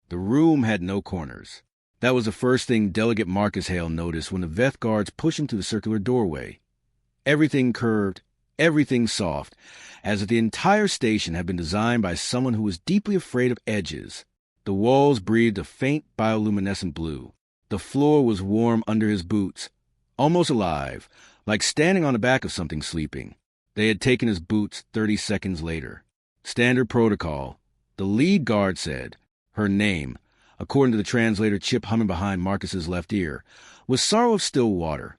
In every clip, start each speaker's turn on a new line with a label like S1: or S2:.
S1: The room had no corners. That was the first thing Delegate Marcus Hale noticed when the Veth guards pushed him through the circular doorway. Everything curved, everything soft, as if the entire station had been designed by someone who was deeply afraid of edges. The walls breathed a faint bioluminescent blue. The floor was warm under his boots, almost alive, like standing on the back of something sleeping. They had taken his boots 30 seconds later. Standard protocol, the lead guard said. Her name, according to the translator chip humming behind Marcus's left ear, was Sorrow of Stillwater.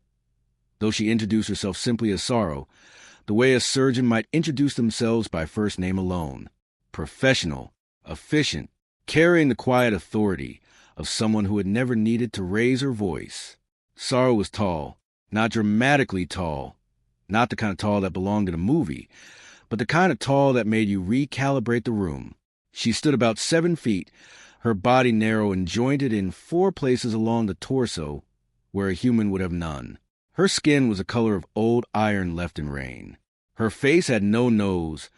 S1: Though she introduced herself simply as Sorrow, the way a surgeon might introduce themselves by first name alone. Professional, efficient, carrying the quiet authority of someone who had never needed to raise her voice. Sorrow was tall, not dramatically tall, not the kind of tall that belonged in a movie, but the kind of tall that made you recalibrate the room. She stood about 7 feet, her body narrow and jointed in 4 places along the torso where a human would have none. Her skin was the color of old iron left in rain. Her face had no nose,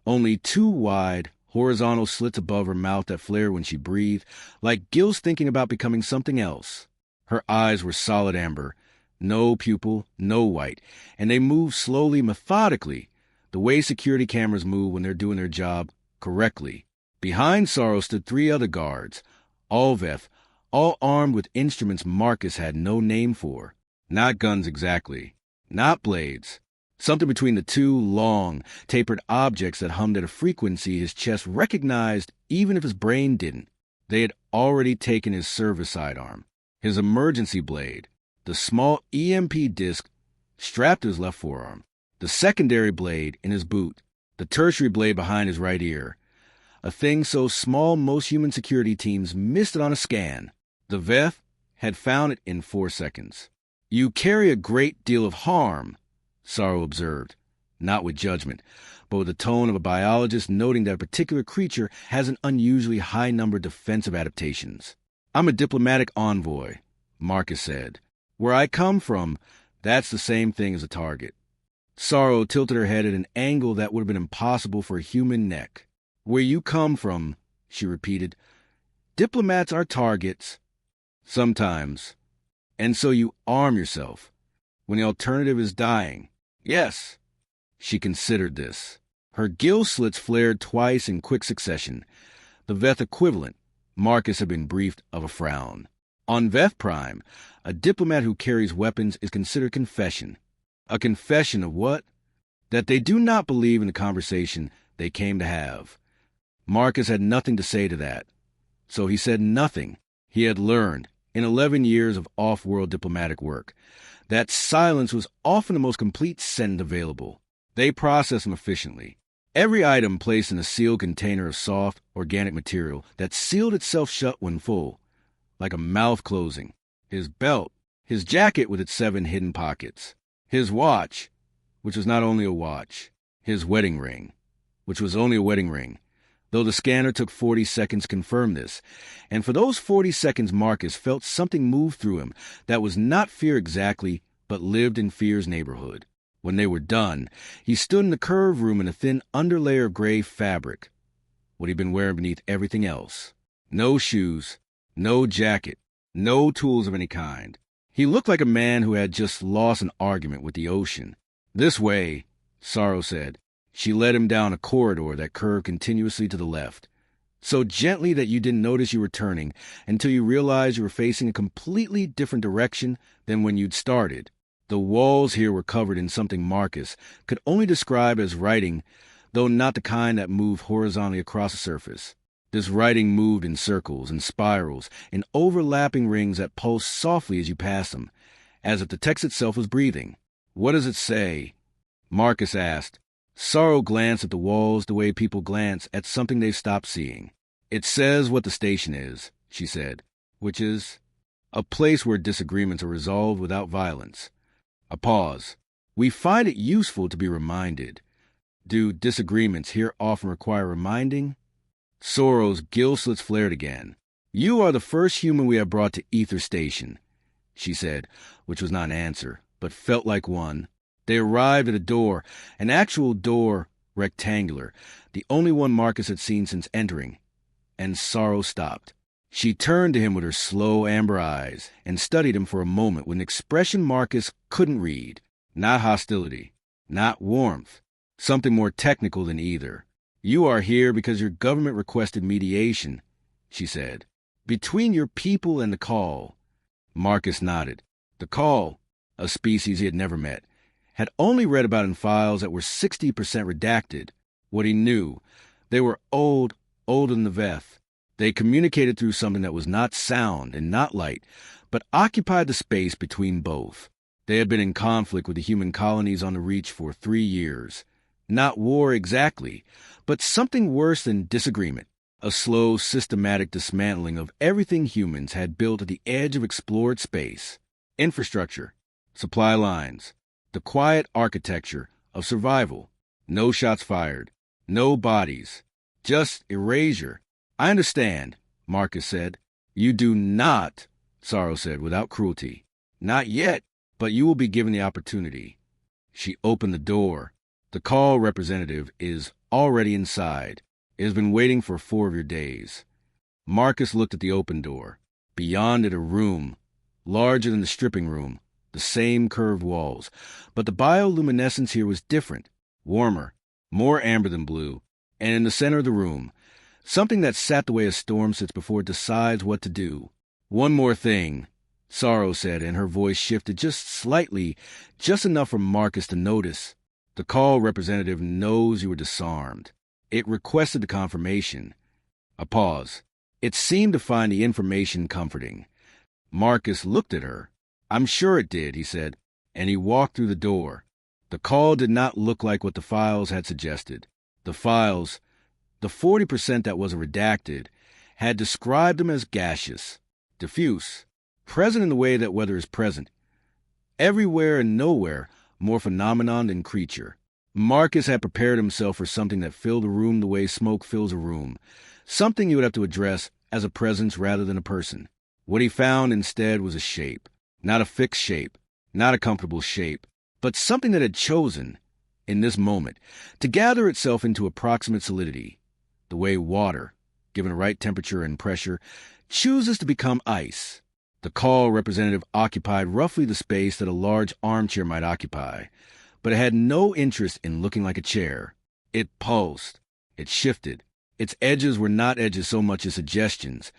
S1: only 2 wide, horizontal slits above her mouth that flared when she breathed, like gills thinking about becoming something else. Her eyes were solid amber, no pupil, no white, and they moved slowly, methodically, the way security cameras move when they're doing their job correctly. Behind Sorrow stood 3 other guards, all Veth, all armed with instruments Marcus had no name for. Not guns exactly, not blades. Something between the 2 long, tapered objects that hummed at a frequency his chest recognized even if his brain didn't. They had already taken his service sidearm, his emergency blade, the small EMP disc strapped to his left forearm, the secondary blade in his boot, the tertiary blade behind his right ear, a thing so small most human security teams missed it on a scan. The Veth had found it in 4 seconds. You carry a great deal of harm, Sorrow observed, not with judgment, but with the tone of a biologist noting that a particular creature has an unusually high number of defensive adaptations. I'm a diplomatic envoy, Marcus said. Where I come from, that's the same thing as a target. Sorrow tilted her head at an angle that would have been impossible for a human neck. Where you come from, she repeated. Diplomats are targets. Sometimes. And so you arm yourself, when the alternative is dying. Yes. She considered this. Her gill slits flared twice in quick succession. The Veth equivalent, Marcus had been briefed of a frown. On Veth Prime, a diplomat who carries weapons is considered confession. A confession of what? That they do not believe in the conversation they came to have. Marcus had nothing to say to that. So he said nothing. He had learned, in 11 years of off-world diplomatic work, that silence was often the most complete sentence available. They processed them efficiently. Every item placed in a sealed container of soft, organic material that sealed itself shut when full, like a mouth closing. His belt, his jacket with its 7 hidden pockets, his watch, which was not only a watch, his wedding ring, which was only a wedding ring, though the scanner took 40 seconds to confirm this, and for those 40 seconds Marcus felt something move through him that was not fear exactly, but lived in fear's neighborhood. When they were done, he stood in the curved room in a thin underlayer of gray fabric, what he'd been wearing beneath everything else. No shoes, no jacket, no tools of any kind. He looked like a man who had just lost an argument with the ocean. This way, Sorrow said. She led him down a corridor that curved continuously to the left, so gently that you didn't notice you were turning until you realized you were facing a completely different direction than when you'd started. The walls here were covered in something Marcus could only describe as writing, though not the kind that moved horizontally across the surface. This writing moved in circles and spirals, in overlapping rings that pulsed softly as you passed them, as if the text itself was breathing. What does it say? Marcus asked. Sorrow glanced at the walls the way people glance at something they've stopped seeing. It says what the station is, she said, which is a place where disagreements are resolved without violence. A pause. We find it useful to be reminded. Do disagreements here often require reminding? Sorrow's gill slits flared again. You are the first human we have brought to Ether Station, she said, which was not an answer, but felt like one. They arrived at a door, an actual door, rectangular, the only one Marcus had seen since entering, and Sorrow stopped. She turned to him with her slow amber eyes and studied him for a moment with an expression Marcus couldn't read. Not hostility, not warmth, something more technical than either. "You are here because your government requested mediation," she said. "Between your people and the call." Marcus nodded. The call, a species he had never met, had only read about in files that were 60% redacted. What he knew, they were older than the Veth. They communicated through something that was not sound and not light, but occupied the space between both. They had been in conflict with the human colonies on the Reach for 3 years. Not war exactly, but something worse than disagreement. A slow, systematic dismantling of everything humans had built at the edge of explored space. Infrastructure, supply lines, the quiet architecture of survival. No shots fired, no bodies, just erasure. "I understand," Marcus said. "You do not," Sorrow said without cruelty. "Not yet, but you will be given the opportunity." She opened the door. "The call representative is already inside. It has been waiting for 4 of your days." Marcus looked at the open door. Beyond it a room, larger than the stripping room, the same curved walls. But the bioluminescence here was different, warmer, more amber than blue, and in the center of the room, something that sat the way a storm sits before it decides what to do. "One more thing," Sorrow said, and her voice shifted just slightly, just enough for Marcus to notice. "The call representative knows you were disarmed. It requested the confirmation." A pause. It seemed to find the information comforting. Marcus looked at her. "I'm sure it did," he said, and he walked through the door. The call did not look like what the files had suggested. The files, the 40% that was redacted, had described them as gaseous, diffuse, present in the way that weather is present. Everywhere and nowhere, more phenomenon than creature. Marcus had prepared himself for something that filled a room the way smoke fills a room, something you would have to address as a presence rather than a person. What he found instead was a shape, not a fixed shape, not a comfortable shape, but something that had chosen, in this moment, to gather itself into approximate solidity, the way water, given the right temperature and pressure, chooses to become ice. The call representative occupied roughly the space that a large armchair might occupy, but it had no interest in looking like a chair. It pulsed. It shifted. Its edges were not edges so much as suggestions,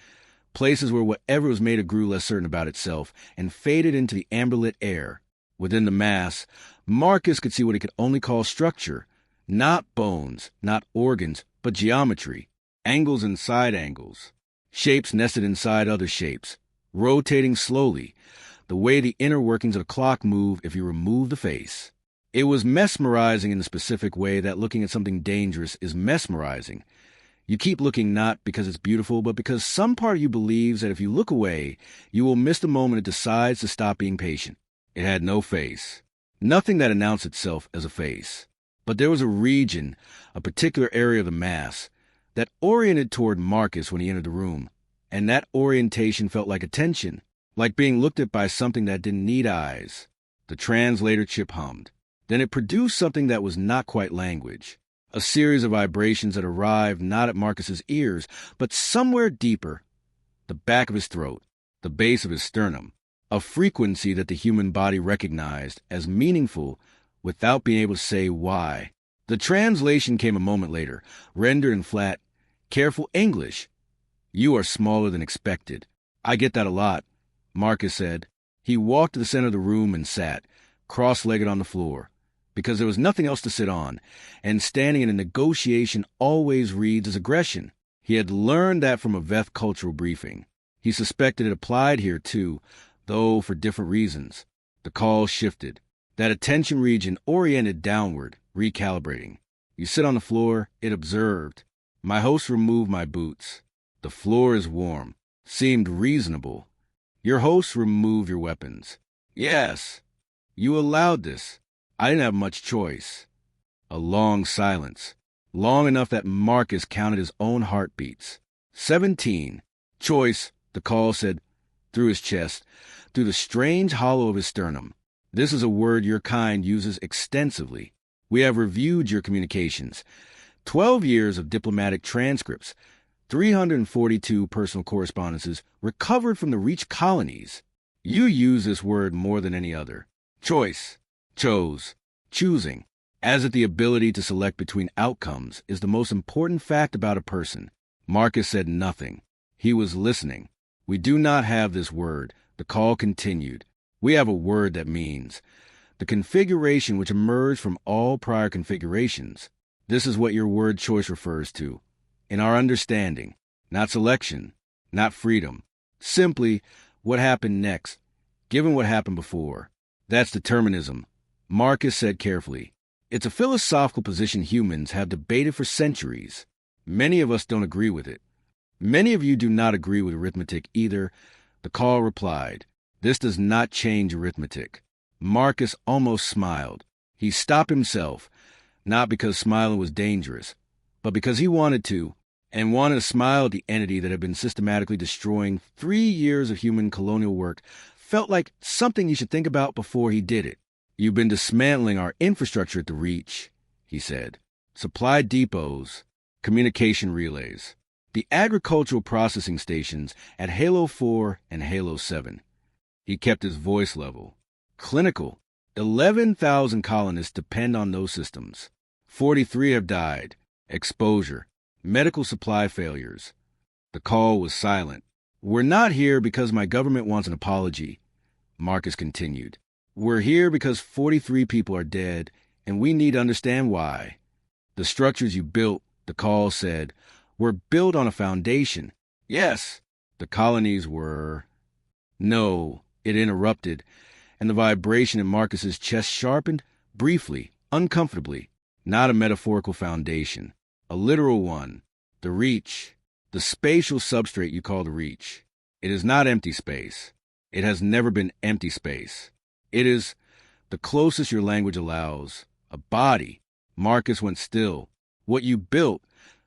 S1: places where whatever was made of grew less certain about itself and faded into the amber-lit air. Within the mass, Marcus could see what he could only call structure, not bones, not organs, but geometry, angles and side angles, shapes nested inside other shapes, rotating slowly, the way the inner workings of a clock move if you remove the face. It was mesmerizing in the specific way that looking at something dangerous is mesmerizing. You keep looking not because it's beautiful, but because some part of you believes that if you look away, you will miss the moment it decides to stop being patient. It had no face. Nothing that announced itself as a face. But there was a region, a particular area of the mass, that oriented toward Marcus when he entered the room. And that orientation felt like attention, like being looked at by something that didn't need eyes. The translator chip hummed. Then it produced something that was not quite language. A series of vibrations that arrived not at Marcus's ears, but somewhere deeper, the back of his throat, the base of his sternum, a frequency that the human body recognized as meaningful without being able to say why. The translation came a moment later, rendered in flat, careful English. "You are smaller than expected." "I get that a lot," Marcus said. He walked to the center of the room and sat, cross-legged on the floor, because there was nothing else to sit on, and standing in a negotiation always reads as aggression. He had learned that from a Veth cultural briefing. He suspected it applied here too, though for different reasons. The call shifted. That attention region oriented downward, recalibrating. "You sit on the floor," it observed. My host removed my boots. "The floor is warm." Seemed reasonable. "Your host removed your weapons." "Yes." "You allowed this." "I didn't have much choice." A long silence, long enough that Marcus counted his own heartbeats. 17. "Choice," the call said, through his chest, through the strange hollow of his sternum. "This is a word your kind uses extensively. We have reviewed your communications. 12 years of diplomatic transcripts. 342 personal correspondences recovered from the Reach colonies. You use this word more than any other. Choice, chose, choosing, as if the ability to select between outcomes is the most important fact about a person. Marcus said nothing. He was listening. We do not have this word. The call continued. We have a word that means the configuration which emerged from all prior configurations. This is what your word choice refers to. In our understanding, not selection, not freedom. Simply what happened next, given what happened before. That's determinism. Marcus said carefully. It's a philosophical position humans have debated for centuries. Many of us don't agree with it. Many of you do not agree with arithmetic either. The call replied, this does not change arithmetic. Marcus almost smiled. He stopped himself, not because smiling was dangerous, but because he wanted to, and wanted to smile at the entity that had been systematically destroying 3 years of human colonial work. Felt like something you should think about before he did it. You've been dismantling our infrastructure at the Reach, he said. Supply depots, communication relays, the agricultural processing stations at Halo 4 and Halo 7. He kept his voice level. Clinical. 11,000 colonists depend on those systems. 43 have died. Exposure. Medical supply failures. The call was silent. We're not here because my government wants an apology, Marcus continued. We're here because 43 people are dead, and we need to understand why. The structures you built, the call said, were built on a foundation. Yes, the colonies were. No, it interrupted, and the vibration in Marcus's chest sharpened, briefly, uncomfortably. Not a metaphorical foundation, a literal one. The Reach, the spatial substrate you call the Reach. It is not empty space. It has never been empty space. It is the closest your language allows. A body. Marcus went still. What you built,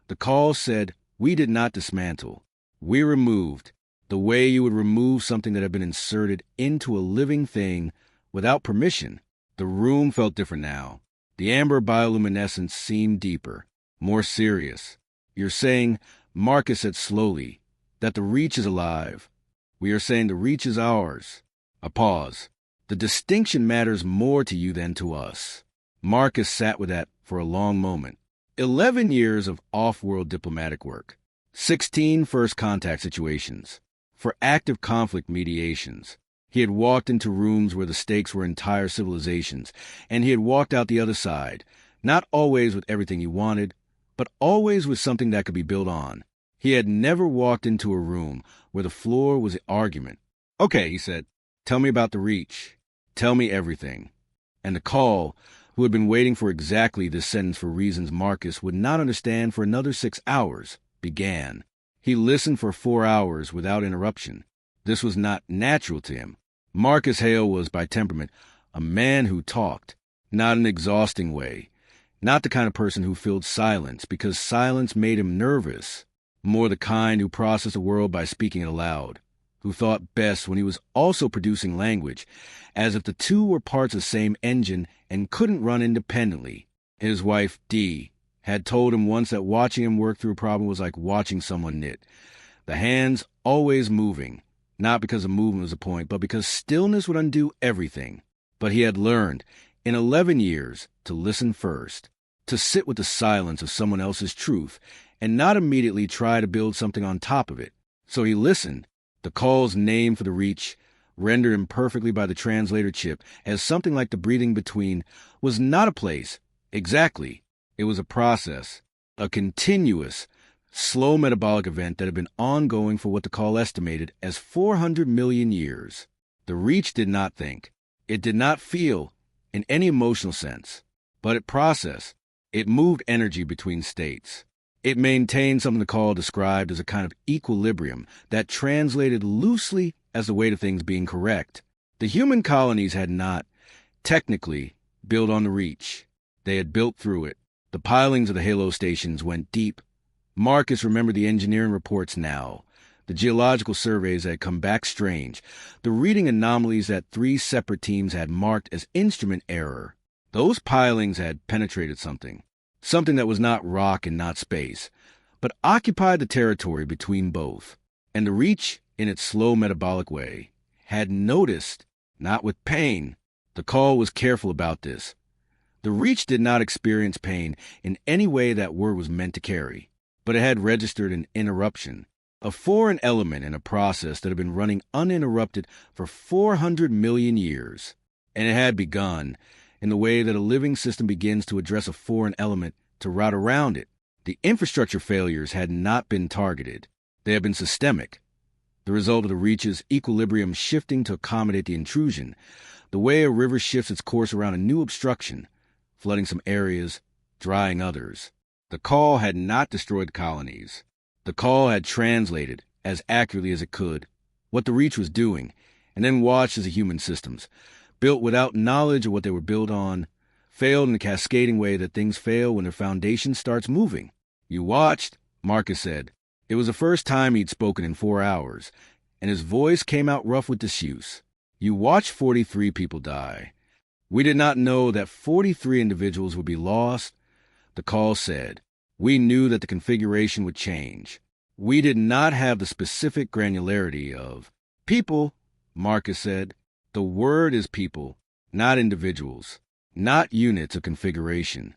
S1: the call said, we did not dismantle. We removed, the way you would remove something that had been inserted into a living thing without permission. The room felt different now. The amber bioluminescence seemed deeper, more serious. You're saying, Marcus said slowly, that the Reach is alive. We are saying the Reach is ours. A pause. The distinction matters more to you than to us. Marcus sat with that for a long moment. 11 years of off-world diplomatic work. 16 first contact situations. For active conflict mediations. He had walked into rooms where the stakes were entire civilizations, and he had walked out the other side, not always with everything he wanted, but always with something that could be built on. He had never walked into a room where the floor was an argument. Okay, he said, tell me about the Reach. Tell me everything. And the call, who had been waiting for exactly this sentence for reasons Marcus would not understand for another 6 hours, began. He listened for 4 hours without interruption. This was not natural to him. Marcus Hale was, by temperament, a man who talked, not in an exhausting way, not the kind of person who filled silence because silence made him nervous, more the kind who processed the world by speaking it aloud, who thought best when he was also producing language, as if the two were parts of the same engine and couldn't run independently. His wife, Dee, had told him once that watching him work through a problem was like watching someone knit. The hands always moving, not because the movement was the point, but because stillness would undo everything. But he had learned, in 11 years, to listen first, to sit with the silence of someone else's truth, and not immediately try to build something on top of it. So he listened. The call's name for the Reach, rendered imperfectly by the translator chip as something like the breathing between, was not a place. Exactly. It was a process, a continuous, slow metabolic event that had been ongoing for what the call estimated as 400 million years. The Reach did not think. It did not feel, in any emotional sense, but it processed. It moved energy between states. It maintained something the call described as a kind of equilibrium that translated loosely as the weight of things being correct. The human colonies had not, technically, built on the Reach. They had built through it. The pilings of the Halo stations went deep. Marcus remembered the engineering reports now, the geological surveys that had come back strange, the reading anomalies that 3 separate teams had marked as instrument error. Those pilings had penetrated something that was not rock and not space, but occupied the territory between both. And the Reach, in its slow metabolic way, had noticed, not with pain. The call was careful about this. The Reach did not experience pain in any way that word was meant to carry, but it had registered an interruption, a foreign element in a process that had been running uninterrupted for 400 million years. And it had begun in the way that a living system begins to address a foreign element to route around it. The infrastructure failures had not been targeted. They had been systemic. The result of the Reach's equilibrium shifting to accommodate the intrusion, the way a river shifts its course around a new obstruction, flooding some areas, drying others. The call had not destroyed colonies. The call had translated, as accurately as it could, what the Reach was doing, and then watched as the human systems, built without knowledge of what they were built on, failed in the cascading way that things fail when their foundation starts moving. "You watched," Marcus said. It was the first time he'd spoken in 4 hours, and his voice came out rough with disuse. "You watched 43 people die. We did not know that 43 individuals would be lost," the call said. "We knew that the configuration would change. We did not have the specific granularity of people," Marcus said. "The word is people, not individuals, not units of configuration."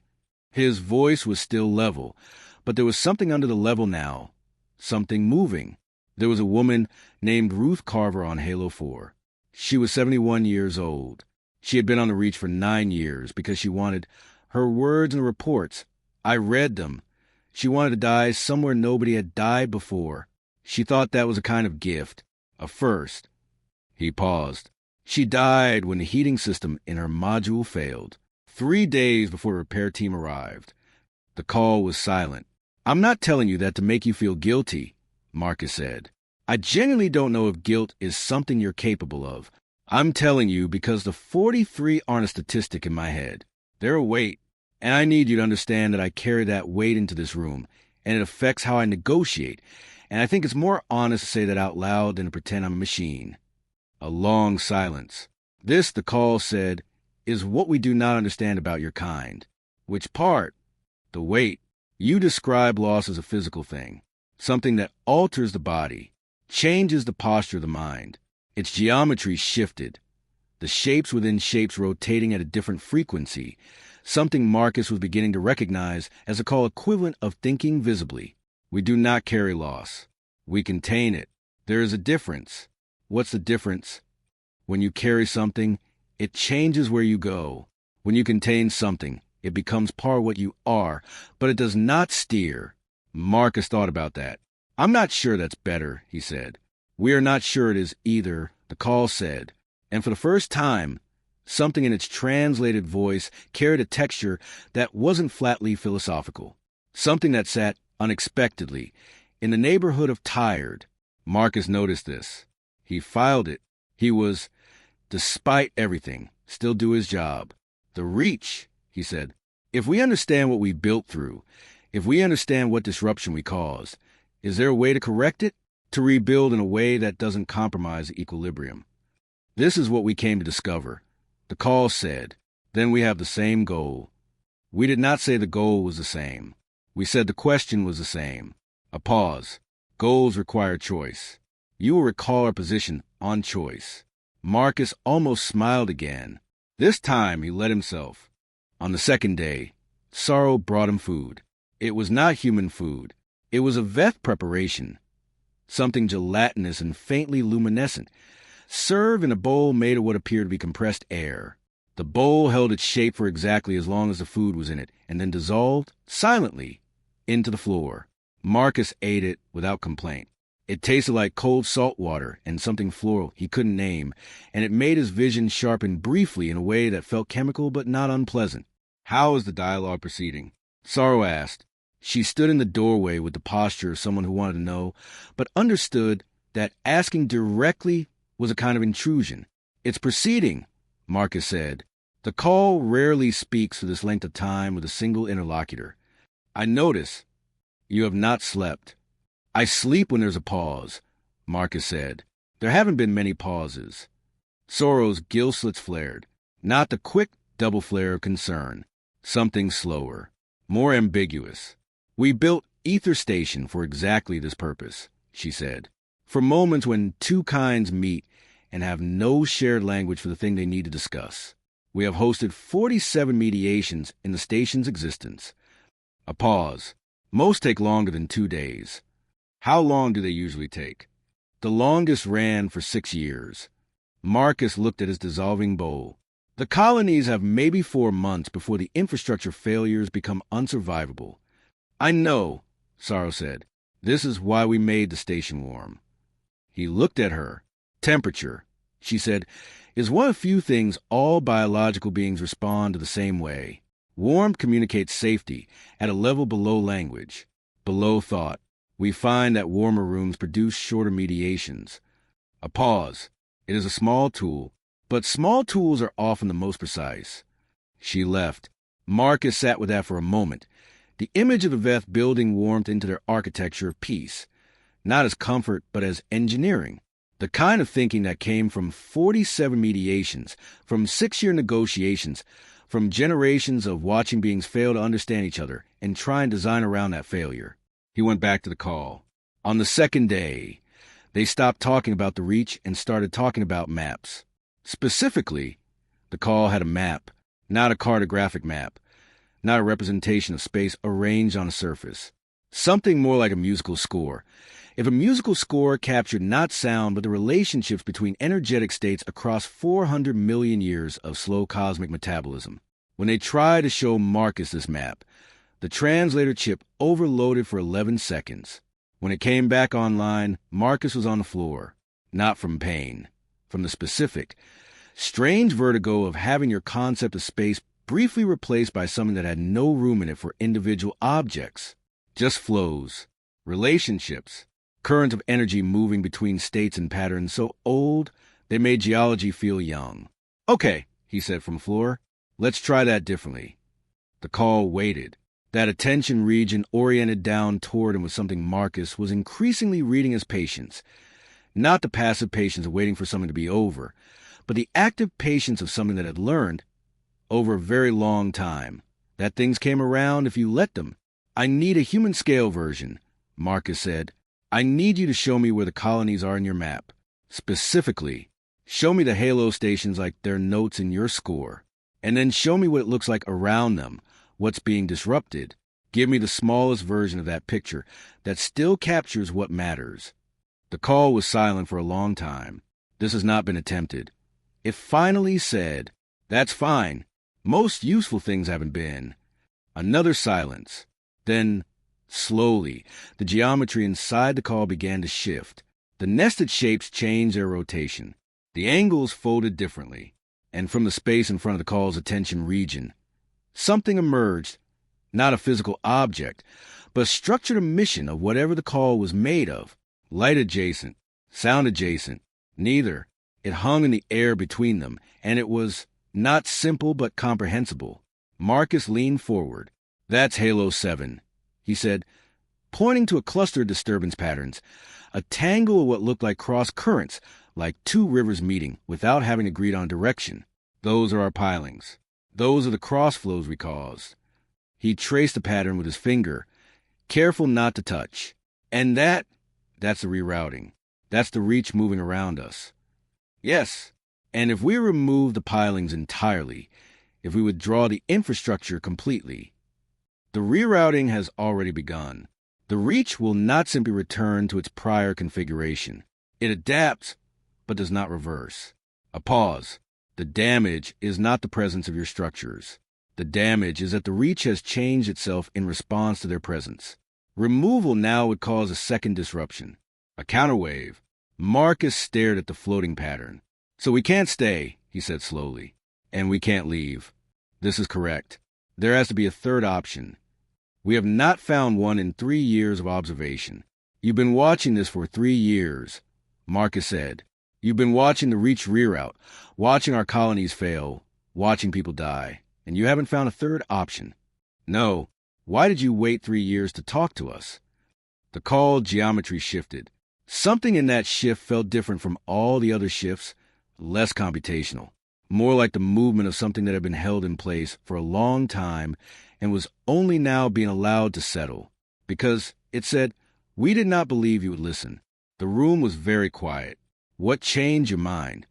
S1: His voice was still level, but there was something under the level now, something moving. There was a woman named Ruth Carver on Halo 4. She was 71 years old. She had been on the Reach for 9 years because she wanted her words and reports. I read them. She wanted to die somewhere nobody had died before. She thought that was a kind of gift, a first. He paused. She died when the heating system in her module failed, 3 days before the repair team arrived. The call was silent. "I'm not telling you that to make you feel guilty," Marcus said. "I genuinely don't know if guilt is something you're capable of. I'm telling you because the 43 aren't a statistic in my head. They're a weight, and I need you to understand that I carry that weight into this room, and it affects how I negotiate, and I think it's more honest to say that out loud than to pretend I'm a machine." A long silence. "This," the call said, "is what we do not understand about your kind." "Which part?" "The weight. You describe loss as a physical thing, something that alters the body, changes the posture of the mind. Its geometry shifted, the shapes within shapes rotating at a different frequency, something Marcus was beginning to recognize as a call equivalent of thinking visibly. We do not carry loss. We contain it. There is a difference. What's the difference? When you carry something, it changes where you go. When you contain something, it becomes part of what you are, but it does not steer." Marcus thought about that. "I'm not sure that's better," he said. "We are not sure it is either," the call said. And for the first time, something in its translated voice carried a texture that wasn't flatly philosophical. Something that sat unexpectedly in the neighborhood of tired. Marcus noticed this. He filed it. He was, despite everything, still do his job. "The Reach," he said. "If we understand what we built through, if we understand what disruption we caused, is there a way to correct it? To rebuild in a way that doesn't compromise the equilibrium? This is what we came to discover," the call said. "Then we have the same goal." We did not say the goal was the same. We said the question was the same. A pause. Goals require choice. You will recall our position on choice. Marcus almost smiled again. This time he let himself. On the second day, sorrow brought him food. It was not human food. It was a Veth preparation, something gelatinous and faintly luminescent, served in a bowl made of what appeared to be compressed air. The bowl held its shape for exactly as long as the food was in it, and then dissolved, silently, into the floor. Marcus ate it without complaint. It tasted like cold salt water and something floral he couldn't name, and it made his vision sharpen briefly in a way that felt chemical but not unpleasant. "How is the dialogue proceeding?" Sorrow asked. She stood in the doorway with the posture of someone who wanted to know, but understood that asking directly was a kind of intrusion. "It's proceeding," Marcus said. "The call rarely speaks for this length of time with a single interlocutor. I notice you have not slept." "I sleep when there's a pause," Marcus said. "There haven't been many pauses." Sorrow's gill slits flared. Not the quick double flare of concern. Something slower, more ambiguous. "We built ether station for exactly this purpose, she said. For moments when two kinds meet and have no shared language for the thing they need to discuss. We have hosted 47 mediations in the station's existence. A pause. Most take longer than 2 days. How long do they usually take? The longest ran for 6 years. Marcus looked at his dissolving bowl. The colonies have maybe 4 months before the infrastructure failures become unsurvivable. I know, Sorrow said. This is why we made the station warm. He looked at her. Temperature, she said, is one of few things all biological beings respond to the same way. Warmth communicates safety at a level below language, below thought. We find that warmer rooms produce shorter mediations. A pause. It is a small tool, but small tools are often the most precise. She left. Marcus sat with that for a moment. The image of the Veth building warmth into their architecture of peace, not as comfort, but as engineering. The kind of thinking that came from 47 mediations, from 6-year negotiations, from generations of watching beings fail to understand each other and try and design around that failure. He went back to the call. On the second day, they stopped talking about the reach and started talking about maps. Specifically, the call had a map, not a cartographic map, not a representation of space arranged on a surface. Something more like a musical score. If a musical score captured not sound but the relationships between energetic states across 400 million years of slow cosmic metabolism. When they tried to show Marcus this map, the translator chip overloaded for 11 seconds. When it came back online, Marcus was on the floor. Not from pain, from the specific, strange vertigo of having your concept of space briefly replaced by something that had no room in it for individual objects. Just flows, relationships, currents of energy moving between states and patterns so old they made geology feel young. Okay, he said from the floor. Let's try that differently. The call waited. That attention region oriented down toward him was something Marcus was increasingly reading as patience. Not the passive patience of waiting for something to be over, but the active patience of something that had learned, over a very long time, that things came around if you let them. I need a human scale version, Marcus said. I need you to show me where the colonies are in your map. Specifically, show me the halo stations like they're notes in your score. And then show me what it looks like around them, what's being disrupted. Give me the smallest version of that picture that still captures what matters. The call was silent for a long time. This has not been attempted. It finally said, "That's fine. Most useful things haven't been." Another silence. Then, slowly, the geometry inside the call began to shift. The nested shapes changed their rotation. The angles folded differently. And from the space in front of the call's attention region, something emerged, not a physical object, but a structured emission of whatever the call was made of. Light adjacent, sound adjacent, neither. It hung in the air between them, and it was not simple but comprehensible. Marcus leaned forward. "That's Halo 7, he said, pointing to a cluster of disturbance patterns, a tangle of what looked like cross currents, like two rivers meeting without having agreed on direction. Those are our pilings. Those are the cross flows we caused." He traced the pattern with his finger, careful not to touch. "And that's the rerouting. That's the reach moving around us." "Yes, and if we remove the pilings entirely, if we withdraw the infrastructure completely, the rerouting has already begun. The reach will not simply return to its prior configuration. It adapts, but does not reverse." A pause. "The damage is not the presence of your structures. The damage is that the reach has changed itself in response to their presence. Removal now would cause a second disruption, a counterwave." Marcus stared at the floating pattern. "So we can't stay," he said slowly, "and we can't leave. This is correct. There has to be a third option. We have not found one in 3 years of observation. You've been watching this for 3 years, Marcus said. You've been watching the reach reroute, watching our colonies fail, watching people die, and you haven't found a third option. No. Why did you wait 3 years to talk to us?" The call geometry shifted. Something in that shift felt different from all the other shifts, less computational, more like the movement of something that had been held in place for a long time and was only now being allowed to settle. because it said, "We did not believe you would listen." The room was very quiet. "What changed your mind?"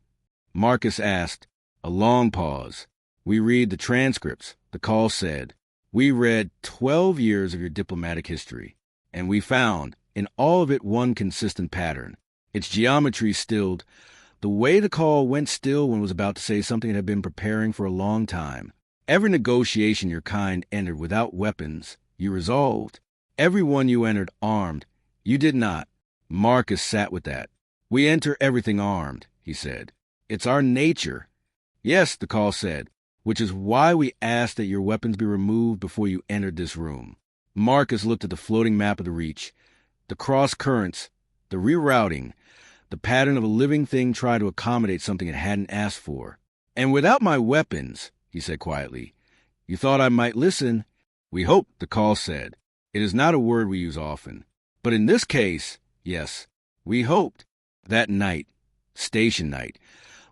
S1: Marcus asked. A long pause. "We read the transcripts," the call said. "We read 12 years of your diplomatic history, and we found, in all of it, one consistent pattern. Its geometry stilled. The way the call went still when it was about to say something it had been preparing for a long time. Every negotiation your kind entered without weapons, you resolved. Every one you entered armed, you did not." Marcus sat with that. "We enter everything armed," he said. "It's our nature." "Yes," the call said, "which is why we asked that your weapons be removed before you entered this room." Marcus looked at the floating map of the Reach, the cross currents, the rerouting, the pattern of a living thing trying to accommodate something it hadn't asked for. "And without my weapons," he said quietly, "you thought I might listen." "We hope," the call said. It is not a word we use often. But in this case, yes, we hoped. That night, station night,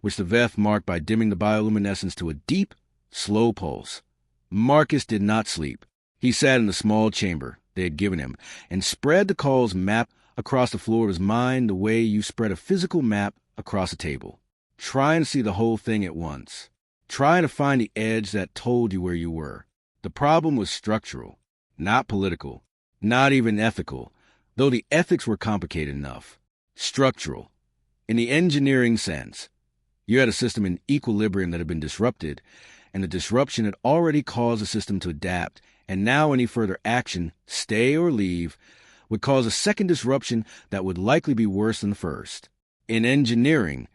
S1: which the Veth marked by dimming the bioluminescence to a deep, slow pulse, Marcus did not sleep. He sat in the small chamber they had given him and spread the call's map across the floor of his mind the way you spread a physical map across a table, trying to see the whole thing at once, trying to find the edge that told you where you were. The problem was structural, not political, not even ethical, though the ethics were complicated enough. Structural. In the engineering sense, you had a system in equilibrium that had been disrupted, and the disruption had already caused the system to adapt, and now any further action, stay or leave, would cause a second disruption that would likely be worse than the first. In engineering,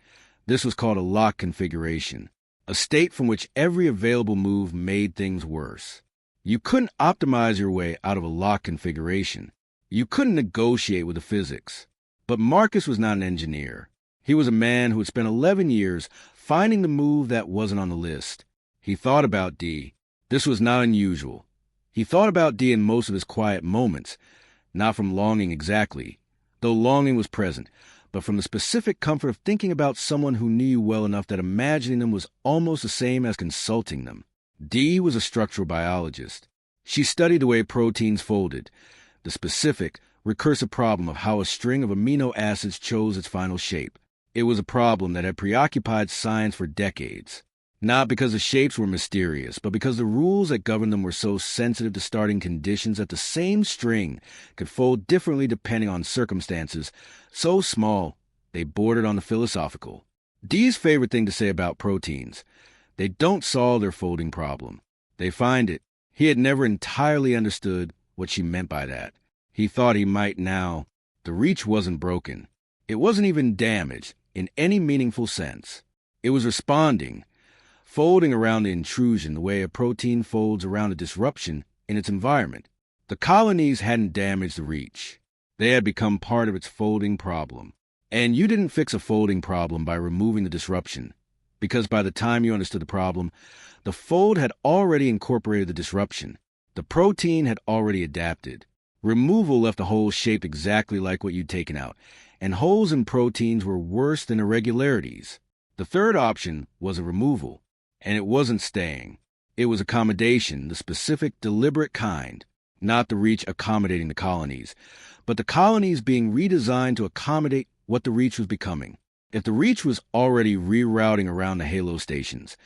S1: this was called a lock configuration, a state from which every available move made things worse. You couldn't optimize your way out of a lock configuration. You couldn't negotiate with the physics. But Marcus was not an engineer. He was a man who had spent 11 years finding the move that wasn't on the list. He thought about D. This was not unusual. He thought about D in most of his quiet moments, not from longing exactly, though longing was present, but from the specific comfort of thinking about someone who knew you well enough that imagining them was almost the same as consulting them. Dee was a structural biologist. She studied the way proteins folded, the specific, recursive problem of how a string of amino acids chose its final shape. It was a problem that had preoccupied science for decades, not because the shapes were mysterious, but because the rules that governed them were so sensitive to starting conditions that the same string could fold differently depending on circumstances, so small they bordered on the philosophical. Dee's favorite thing to say about proteins: they don't solve their folding problem. They find it. He had never entirely understood what she meant by that. He thought he might now. The Reach wasn't broken. It wasn't even damaged in any meaningful sense. It was responding, folding around the intrusion the way a protein folds around a disruption in its environment. The colonies hadn't damaged the Reach. They had become part of its folding problem. And you didn't fix a folding problem by removing the disruption, because by the time you understood the problem, the fold had already incorporated the disruption. The protein had already adapted. Removal left the hole shaped exactly like what you'd taken out, and holes in proteins were worse than irregularities. The third option was a removal, and it wasn't staying. It was accommodation, the specific, deliberate kind, not the Reach accommodating the colonies, but the colonies being redesigned to accommodate what the Reach was becoming. If the Reach was already rerouting around the Halo stations,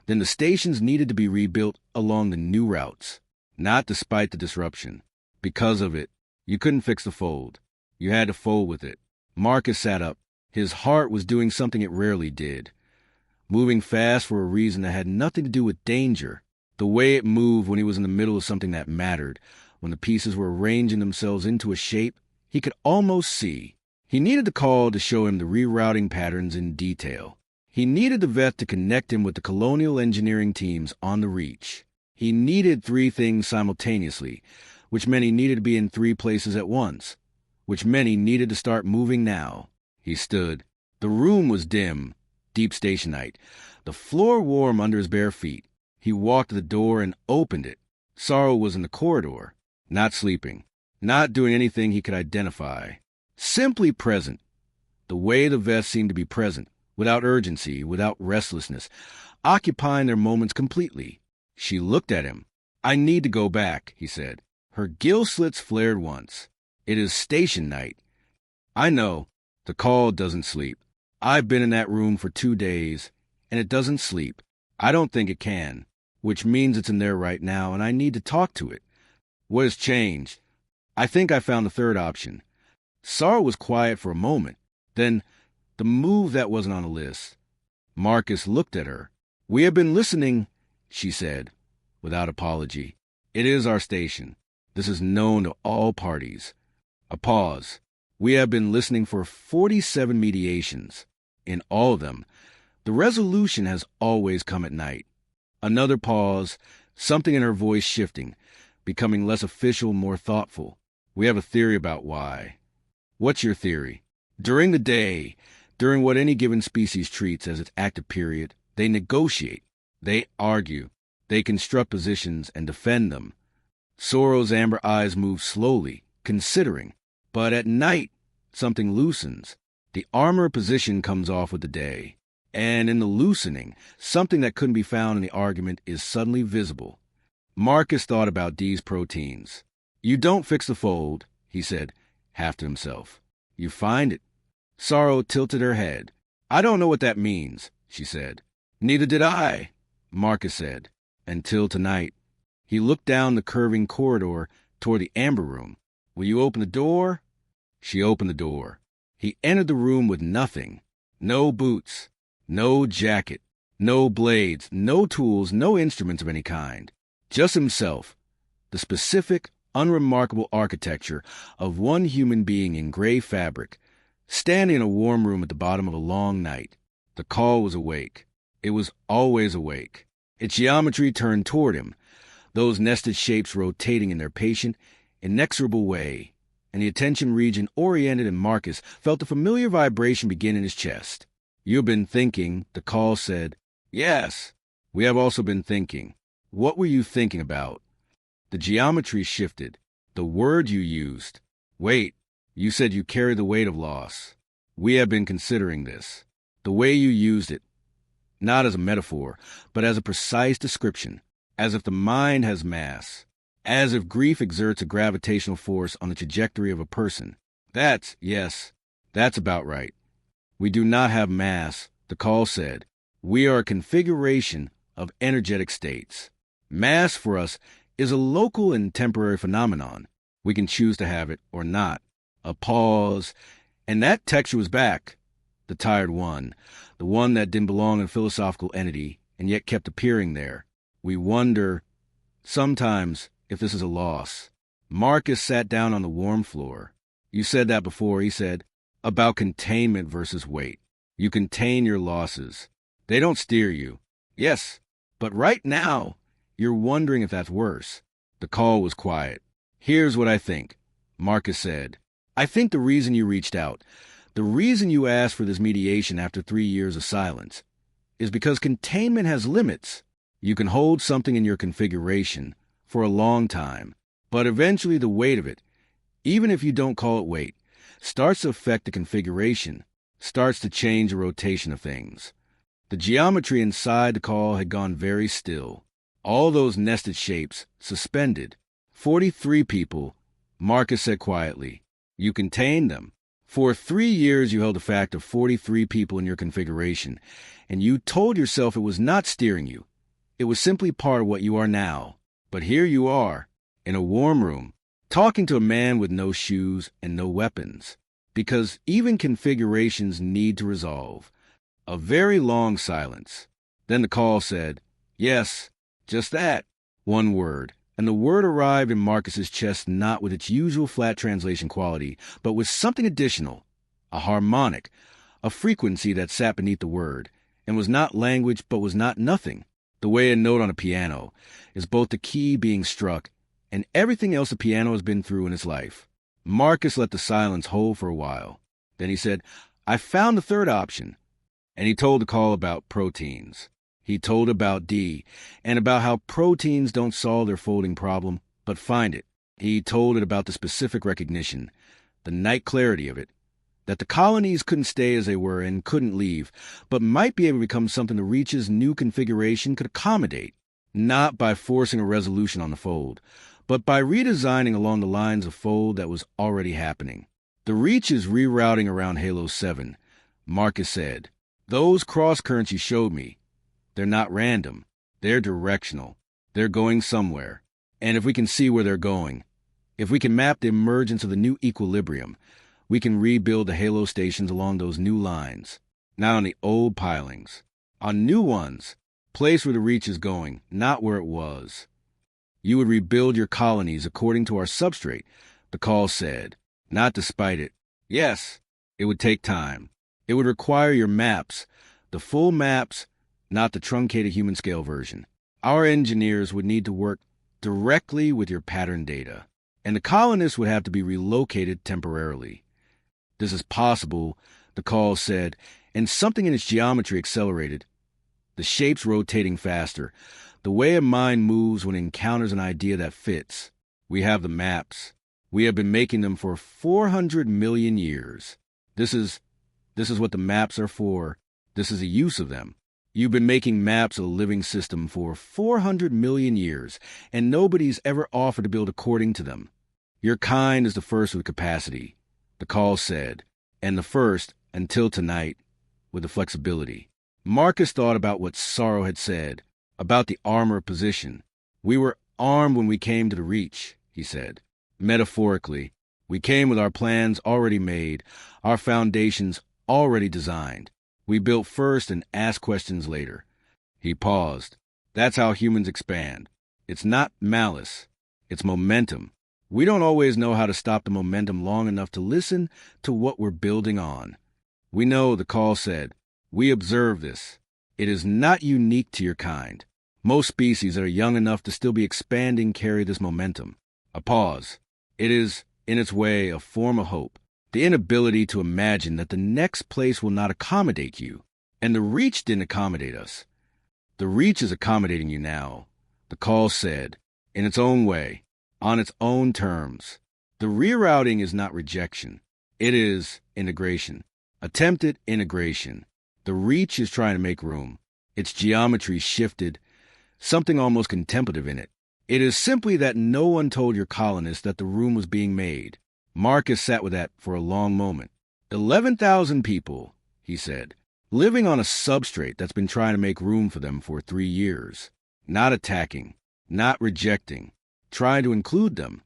S1: then the stations needed to be rebuilt along the new routes, not despite the disruption. Because of it, you couldn't fix the fold. You had to fold with it. Marcus sat up. His heart was doing something it rarely did, moving fast for a reason that had nothing to do with danger. The way it moved when he was in the middle of something that mattered, when the pieces were arranging themselves into a shape he could almost see. He needed the call to show him the rerouting patterns in detail. He needed the Veth to connect him with the colonial engineering teams on the Reach. He needed three things simultaneously, which meant he needed to be in three places at once, which meant he needed to start moving now. He stood. The room was dim, deep station night, the floor warm under his bare feet. He walked to the door and opened it. Sorrow was in the corridor, not sleeping, not doing anything he could identify. Simply present, the way the Veth seemed to be present, without urgency, without restlessness, occupying their moments completely. She looked at him. "I need to go back," he said. Her gill slits flared once. It is station night. I know. The call doesn't sleep. I've been in that room for 2 days, and it doesn't sleep. I don't think it can, which means it's in there right now, and I need to talk to it. What has changed? I think I found the third option. Sarah was quiet for a moment. Then, the move that wasn't on the list. Marcus looked at her. We have been listening, she said, without apology. It is our station. This is known to all parties. A pause. We have been listening for 47 mediations. In all of them, the resolution has always come at night. Another pause, something in her voice shifting, becoming less official, more thoughtful. We have a theory about why. What's your theory? During the day, during what any given species treats as its active period, they negotiate, they argue, they construct positions and defend them. Sorrow's amber eyes move slowly, considering. But at night, something loosens. The armor position comes off with the day. And in the loosening, something that couldn't be found in the argument is suddenly visible. Marcus thought about D's proteins. You don't fix the fold, he said, half to himself. You find it. Sorrow tilted her head. I don't know what that means, she said. Neither did I, Marcus said, until tonight. He looked down the curving corridor toward the amber room. Will you open the door? She opened the door. He entered the room with nothing. No boots, no jacket, no blades, no tools, no instruments of any kind. Just himself. The specific, unremarkable architecture of one human being in gray fabric, standing in a warm room at the bottom of a long night. The call was awake. It was always awake. Its geometry turned toward him, those nested shapes rotating in their patient, inexorable way, and the attention region oriented, and Marcus felt a familiar vibration begin in his chest. You've been thinking, the call said. Yes, we have also been thinking. What were you thinking about? The geometry shifted. The word you used. Wait, you said you carry the weight of loss. We have been considering this. The way you used it, not as a metaphor, but as a precise description, as if the mind has mass, as if grief exerts a gravitational force on the trajectory of a person. Yes, that's about right. We do not have mass, the call said. We are a configuration of energetic states. Mass for us is a local and temporary phenomenon. We can choose to have it or not. A pause, and that texture was back. The tired one, the one that didn't belong in a philosophical entity and yet kept appearing there. We wonder, sometimes, if this is a loss. Marcus sat down on the warm floor. You said that before, he said, about containment versus weight. You contain your losses. They don't steer you. Yes, but right now, you're wondering if that's worse. The call was quiet. Here's what I think, Marcus said. I think the reason you reached out, the reason you asked for this mediation after 3 years of silence, is because containment has limits. You can hold something in your configuration for a long time, but eventually the weight of it, even if you don't call it weight, starts to affect the configuration, starts to change the rotation of things. The geometry inside the call had gone very still. All those nested shapes, suspended. 43 people, Marcus said quietly. You contained them. For 3 years you held a fact of 43 people in your configuration, and you told yourself it was not steering you. It was simply part of what you are now. But here you are, in a warm room, talking to a man with no shoes and no weapons. Because even configurations need to resolve. A very long silence. Then the call said, yes, just that. One word. And the word arrived in Marcus's chest not with its usual flat translation quality, but with something additional. A harmonic. A frequency that sat beneath the word, and was not language but was not nothing. The way a note on a piano is both the key being struck and everything else the piano has been through in its life. Marcus let the silence hold for a while. Then he said, I found the third option. And he told the call about proteins. He told about D, and about how proteins don't solve their folding problem, but find it. He told it about the specific recognition, the night clarity of it, that the colonies couldn't stay as they were and couldn't leave, but might be able to become something the Reach's new configuration could accommodate, not by forcing a resolution on the fold, but by redesigning along the lines of fold that was already happening. The reach is rerouting around Halo 7, Marcus said. Those cross-currents you showed me, they're not random. They're directional. They're going somewhere. And if we can see where they're going, if we can map the emergence of the new equilibrium, we can rebuild the Halo stations along those new lines, not on the old pilings, on new ones, place where the reach is going, not where it was. You would rebuild your colonies according to our substrate, the call said, not despite it. Yes, it would take time. It would require your maps, the full maps, not the truncated human scale version. Our engineers would need to work directly with your pattern data, and the colonists would have to be relocated temporarily. This is possible, the call said, and something in its geometry accelerated. The shapes rotating faster, the way a mind moves when it encounters an idea that fits. We have the maps. We have been making them for 400 million years. This is what the maps are for. This is the use of them. You've been making maps of a living system for 400 million years, and nobody's ever offered to build according to them. Your kind is the first with capacity, the call said, and the first, until tonight, with the flexibility. Marcus thought about what Sorrow had said, about the armor position. We were armed when we came to the Reach, he said. Metaphorically, we came with our plans already made, our foundations already designed. We built first and asked questions later. He paused. That's how humans expand. It's not malice. It's momentum. We don't always know how to stop the momentum long enough to listen to what we're building on. We know, the call said. We observe this. It is not unique to your kind. Most species that are young enough to still be expanding carry this momentum. A pause. It is, in its way, a form of hope. The inability to imagine that the next place will not accommodate you. And the Reach didn't accommodate us. The Reach is accommodating you now, the call said, in its own way, on its own terms. The rerouting is not rejection. It is integration. Attempted integration. The Reach is trying to make room. Its geometry shifted, something almost contemplative in it. It is simply that no one told your colonists that the room was being made. Marcus sat with that for a long moment. 11,000 people, he said, living on a substrate that's been trying to make room for them for 3 years. Not attacking, not rejecting, trying to include them.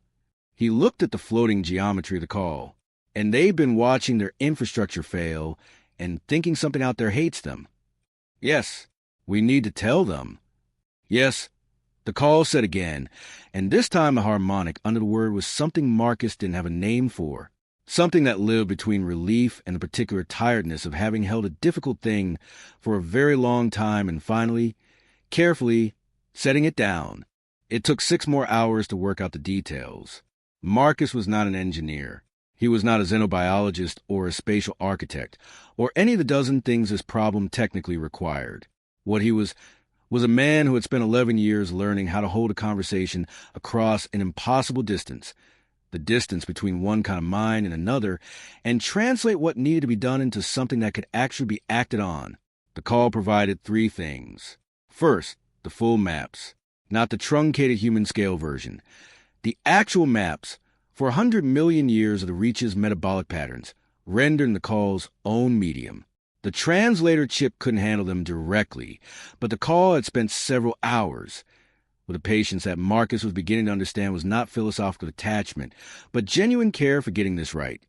S1: He looked at the floating geometry of the call, and they've been watching their infrastructure fail and thinking something out there hates them. Yes, we need to tell them. Yes, the call said again, and this time the harmonic under the word was something Marcus didn't have a name for, something that lived between relief and the particular tiredness of having held a difficult thing for a very long time and finally, carefully, setting it down. It took 6 more hours to work out the details. Marcus was not an engineer. He was not a xenobiologist or a spatial architect, or any of the dozen things this problem technically required. What he was a man who had spent 11 years learning how to hold a conversation across an impossible distance, the distance between one kind of mind and another, and translate what needed to be done into something that could actually be acted on. The call provided 3 things. First, the full maps, not the truncated human scale version. The actual maps for 100 million years of the Reach's metabolic patterns, rendered in the call's own medium. The translator chip couldn't handle them directly, but the call had spent several hours with a patience that Marcus was beginning to understand was not philosophical detachment, but genuine care for getting this right,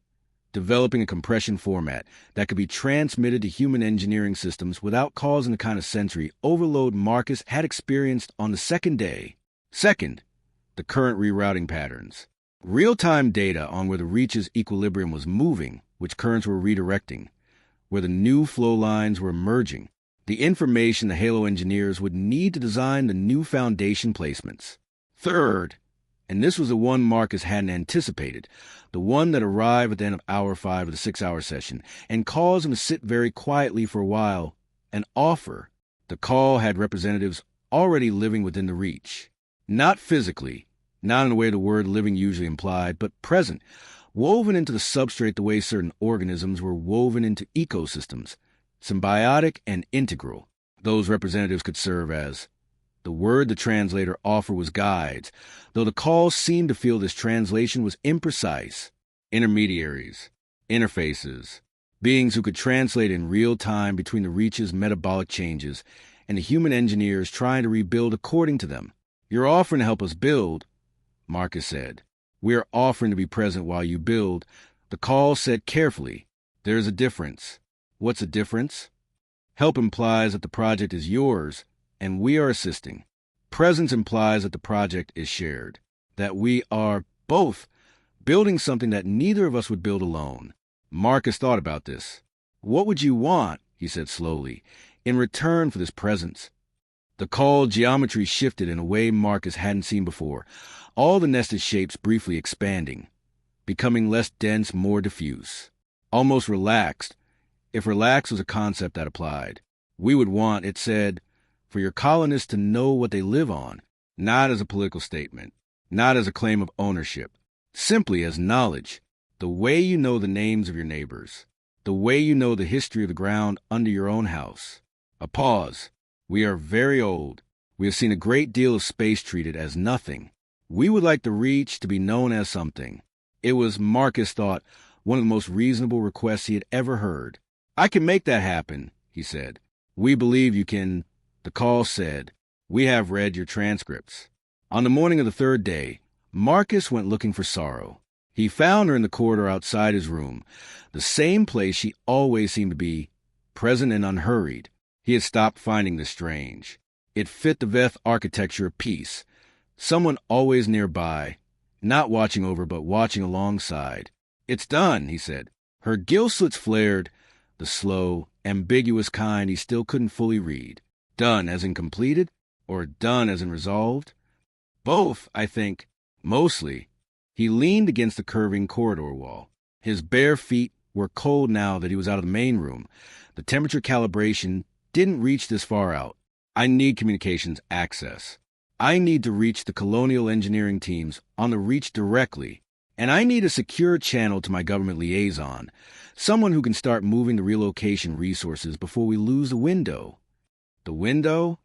S1: developing a compression format that could be transmitted to human engineering systems without causing the kind of sensory overload Marcus had experienced on the second day. Second, the current rerouting patterns. Real-time data on where the Reach's equilibrium was moving, which currents were redirecting, where the new flow lines were emerging, the information the Halo engineers would need to design the new foundation placements. Third, and this was the one Marcus hadn't anticipated, the one that arrived at the end of hour 5 of the 6-hour session and caused him to sit very quietly for a while, an offer. The call had representatives already living within the Reach. Not physically, not in the way the word living usually implied, but present, woven into the substrate the way certain organisms were woven into ecosystems, symbiotic and integral. Those representatives could serve as The word the translator offered was guides, though the call seemed to feel this translation was imprecise. Intermediaries, interfaces, beings who could translate in real time between the Reach's metabolic changes and the human engineers trying to rebuild according to them. You're offering to help us build, Marcus said. We are offering to be present while you build. The call said carefully, there is a difference. What's a difference? Help implies that the project is yours, and we are assisting. Presence implies that the project is shared, that we are both building something that neither of us would build alone. Marcus thought about this. What would you want, he said slowly, in return for this presence? The call geometry shifted in a way Marcus hadn't seen before, all the nested shapes briefly expanding, becoming less dense, more diffuse, almost relaxed, if relax was a concept that applied. We would want, it said, for your colonists to know what they live on, not as a political statement, not as a claim of ownership, simply as knowledge, the way you know the names of your neighbors, the way you know the history of the ground under your own house. A pause. We are very old. We have seen a great deal of space treated as nothing. We would like the Reach to be known as something. It was, Marcus thought, one of the most reasonable requests he had ever heard. I can make that happen, he said. We believe you can, the call said. We have read your transcripts. On the morning of the third day, Marcus went looking for Sorrow. He found her in the corridor outside his room, the same place she always seemed to be, present and unhurried. He had stopped finding this strange. It fit the Veth architecture of peace. Someone always nearby, not watching over but watching alongside. It's done, he said. Her gill slits flared, the slow, ambiguous kind he still couldn't fully read. Done as in completed, or done as in resolved? Both, I think, mostly. He leaned against the curving corridor wall. His bare feet were cold now that he was out of the main room. The temperature calibration didn't reach this far out. I need communications access. I need to reach the colonial engineering teams on the Reach directly, and I need a secure channel to my government liaison, someone who can start moving the relocation resources before we lose the window. The window?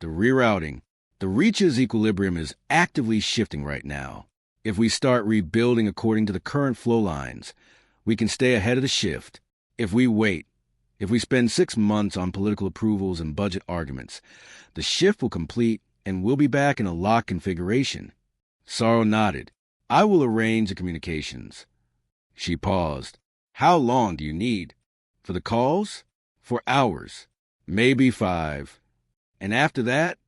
S1: The rerouting. The Reach's equilibrium is actively shifting right now. If we start rebuilding according to the current flow lines, we can stay ahead of the shift. If we wait, if we spend 6 months on political approvals and budget arguments, the shift will complete and we'll be back in a locked configuration. Sorrow nodded. I will arrange the communications. She paused. How long do you need? For the calls? For hours. Maybe 5. And after that?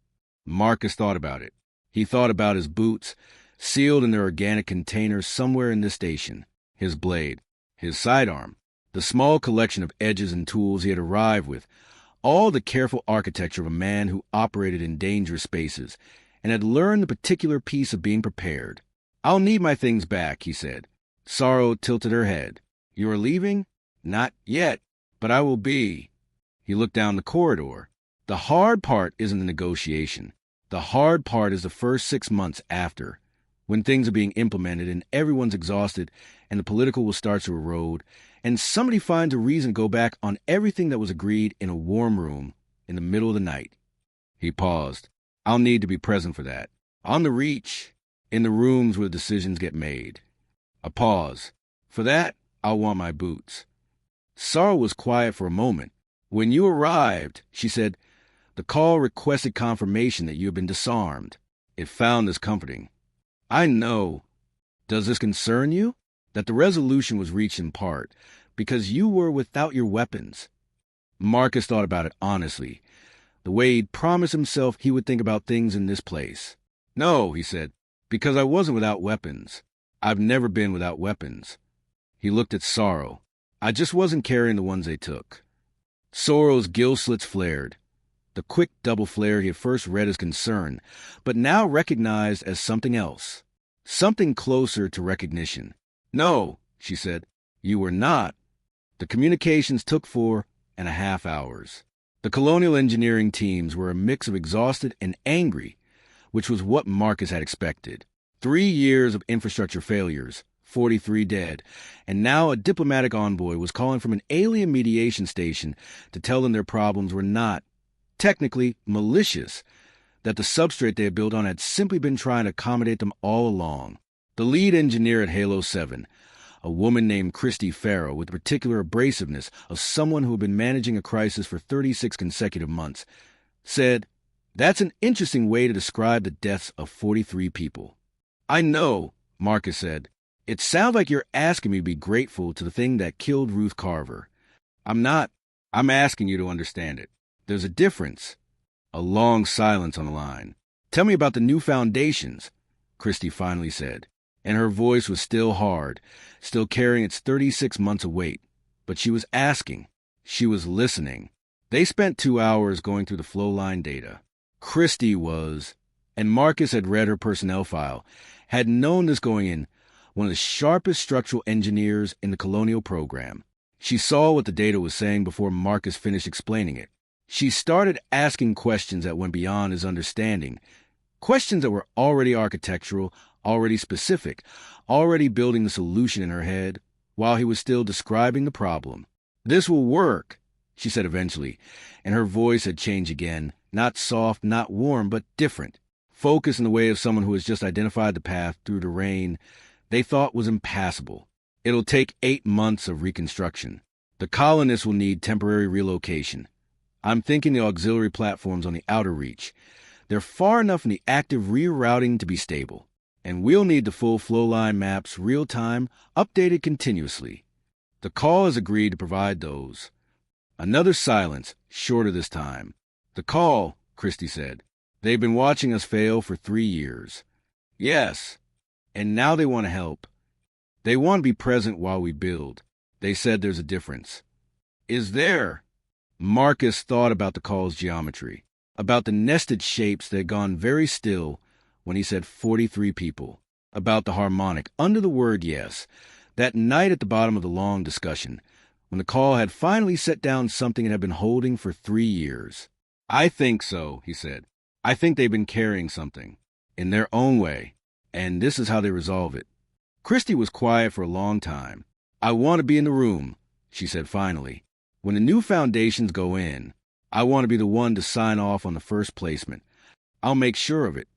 S1: Marcus thought about it. He thought about his boots, sealed in their organic container somewhere in this station, his blade, his sidearm, the small collection of edges and tools he had arrived with, all the careful architecture of a man who operated in dangerous spaces and had learned the particular piece of being prepared. I'll need my things back, he said. Sorrow tilted her head. You are leaving? Not yet, but I will be. He looked down the corridor. The hard part isn't the negotiation. The hard part is the first 6 months after, when things are being implemented and everyone's exhausted and the political will start to erode, and somebody finds a reason to go back on everything that was agreed in a warm room in the middle of the night. He paused. I'll need to be present for that. On the Reach, in the rooms where decisions get made. A pause. For that, I'll want my boots. Sorrow was quiet for a moment. When you arrived, she said, the call requested confirmation that you had been disarmed. It found this comforting. I know. Does this concern you? That the resolution was reached in part because you were without your weapons. Marcus thought about it honestly, the way he'd promised himself he would think about things in this place. No, he said, because I wasn't without weapons. I've never been without weapons. He looked at Sorrow. I just wasn't carrying the ones they took. Sorrow's gill slits flared. The quick double flare he had first read as concern, but now recognized as something else. Something closer to recognition. No, she said, you were not. The communications took 4.5 hours. The colonial engineering teams were a mix of exhausted and angry, which was what Marcus had expected. 3 years of infrastructure failures, 43 dead, and now a diplomatic envoy was calling from an alien mediation station to tell them their problems were not technically malicious, that the substrate they had built on had simply been trying to accommodate them all along. The lead engineer at Halo 7, a woman named Christy Farrow with the particular abrasiveness of someone who had been managing a crisis for 36 consecutive months, said, "That's an interesting way to describe the deaths of 43 people." "I know," Marcus said. "It sounds like you're asking me to be grateful to the thing that killed Ruth Carver. I'm not. I'm asking you to understand it. There's a difference." A long silence on the line. "Tell me about the new foundations," Christy finally said, and her voice was still hard, still carrying its 36 months of weight. But she was asking. She was listening. They spent 2 hours going through the flow line data. Christy was, and Marcus had read her personnel file, had known this going in, one of the sharpest structural engineers in the colonial program. She saw what the data was saying before Marcus finished explaining it. She started asking questions that went beyond his understanding, questions that were already architectural, already specific, already building the solution in her head, while he was still describing the problem. "This will work," she said eventually, and her voice had changed again, not soft, not warm, but different, focused in the way of someone who has just identified the path through the rain they thought was impassable. "It'll take 8 months of reconstruction. The colonists will need temporary relocation. I'm thinking the auxiliary platforms on the outer reach. They're far enough in the active rerouting to be stable. And we'll need the full flow line maps real-time, updated continuously. The call has agreed to provide those." Another silence, shorter this time. "The call," Christy said. "They've been watching us fail for 3 years." "Yes. And now they want to help. They want to be present while we build. They said there's a difference." "Is there?" Marcus thought about the call's geometry, about the nested shapes that had gone very still when he said 43 people, about the harmonic under the word yes, that night at the bottom of the long discussion, when the call had finally set down something it had been holding for 3 years. "I think so," he said. "I think they've been carrying something, in their own way, and this is how they resolve it." Christy was quiet for a long time. "I want to be in the room," she said finally. "When the new foundations go in, I want to be the one to sign off on the first placement. I'll make sure of it."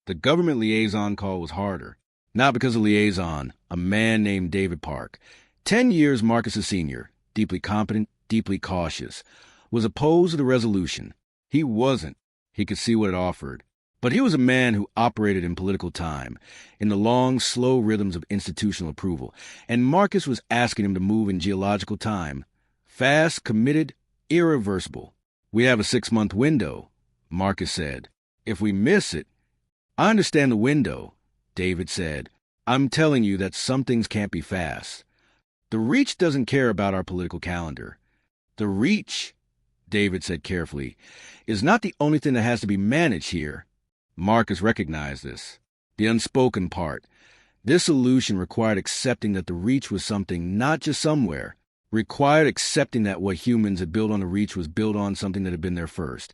S1: The government liaison call was harder. Not because of liaison, a man named David Park, 10 years Marcus's senior, deeply competent, deeply cautious, was opposed to the resolution. He wasn't. He could see what it offered. But he was a man who operated in political time, in the long, slow rhythms of institutional approval, and Marcus was asking him to move in geological time. Fast, committed, irreversible. "We have a 6-month window," Marcus said. "If we miss it—" "I understand the window," David said. "I'm telling you that some things can't be fast. The Reach doesn't care about our political calendar. The Reach," David said carefully, "is not the only thing that has to be managed here." Marcus recognized this. The unspoken part. This solution required accepting that the Reach was something not just somewhere. Required accepting that what humans had built on the Reach was built on something that had been there first.